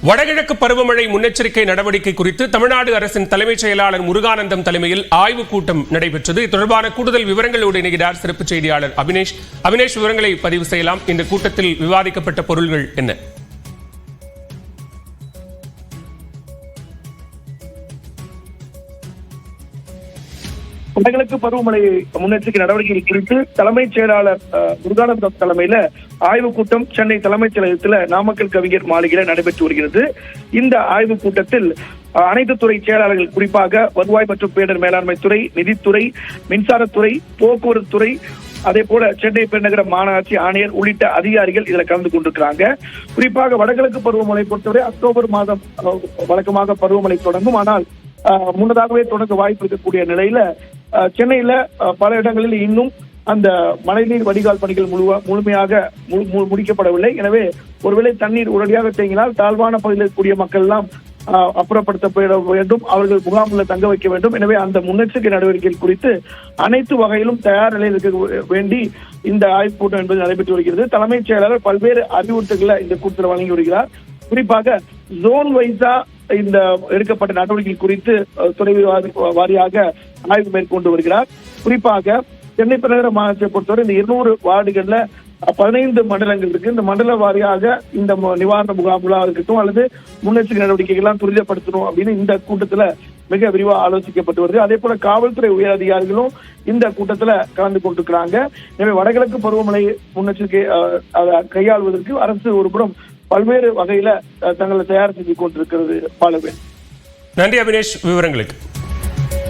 வடகிழக்கு பருவமழை முன்னெச்சரிக்கை நடவடிக்கை குறித்து தமிழ்நாடு அரசின் தலைமைச் செயலாளர் முருகானந்தம் தலைமையில் ஆய்வுக் கூட்டம் நடைபெற்றது. இது தொடர்பான கூடுதல் விவரங்களோடு இணைகிறார் சிறப்பு செய்தியாளர் அபினேஷ். விவரங்களை பதிவு செய்யலாம். இந்த கூட்டத்தில் விவாதிக்கப்பட்ட பொருள்கள் என்ன? வடகிழக்கு பருவமழை முன்னெச்சரிக்கை நடவடிக்கைகள் குறித்து தலைமைச் செயலாளர் முருகானந்தம் தலைமையில ஆய்வுக் கூட்டம் சென்னை தலைமைச் செயலகத்தில் நாமக்கல் கவிஞர் மாளிகையில் நடைபெற்று வருகிறது. இந்த ஆய்வுக் கூட்டத்தில் அனைத்து துறை செயலாளர்கள், குறிப்பாக வருவாய் மற்றும் பேரிடர் மேலாண்மை துறை, நிதித்துறை, மின்சாரத்துறை, போக்குவரத்து துறை, அதே போல சென்னை பெருநகர மாநகராட்சி ஆணையர் உள்ளிட்ட அதிகாரிகள் இதுல கலந்து கொண்டிருக்கிறாங்க. குறிப்பாக வடகிழக்கு பருவமழை பொறுத்தவரை அக்டோபர் மாதம் வழக்கமாக பருவமழை தொடங்கும். ஆனால் முன்னதாகவே தொடங்க வாய்ப்பு இருக்கக்கூடிய நிலையில சென்னையில பல இடங்களில் இன்னும் அந்த மழைநீர் வடிகால் பணிகள் முழுமையாக முடிக்கப்படவில்லை. எனவே ஒருவேளை தண்ணீர் உடனடியாக தேங்கினால் தாழ்வான பகுதியில் இருக்கக்கூடிய மக்கள் எல்லாம் அப்புறப்படுத்தப்பட வேண்டும், அவர்கள் முகாமில் தங்க வைக்க வேண்டும். எனவே அந்த முன்னெச்சரிக்கை நடவடிக்கைகள் குறித்து அனைத்து வகையிலும் தயார் நிலையில் இருக்க வேண்டி இந்த ஆய்வுக் கூட்டம் என்பது நடைபெற்று வருகிறது. தலைமைச் செயலாளர் பல்வேறு அறிவுறுத்தல்களை இந்த கூட்டத்தில் வழங்கி வருகிறார். குறிப்பாக ஜோன் வைஸா இந்த எடுக்கப்பட்ட நடவடிக்கைகள் குறித்து துறை வாரியாக ஆய்வு மேற்கொண்டு வருகிறார். குறிப்பாக சென்னை பெருநகர மாநகராட்சியை பொறுத்தவரை இந்த 200 வார்டுகள்ல 15 மண்டலங்கள் இருக்கு. இந்த மண்டல வாரியாக இந்த நிவாரண முகாம்களாக இருக்கட்டும் அல்லது முன்னெச்சரிக்கை நடவடிக்கைகள் எல்லாம் துரிதப்படுத்தணும் அப்படின்னு இந்த கூட்டத்துல மிக விரிவாக ஆலோசிக்கப்பட்டு வருது. அதே போல காவல்துறை உயர் அதிகாரிகளும் இந்த கூட்டத்துல கலந்து கொண்டிருக்கிறாங்க. எனவே வடகிழக்கு பருவமழை முன்னெச்சரிக்கை கையாள்வதற்கு அரசு ஒருபுறம் பல்வேறு வகையில தங்களை தயார் செஞ்சு கொண்டிருக்கிறது. பாலவேன். நன்றி அபினேஷ் விவரங்களுக்கு.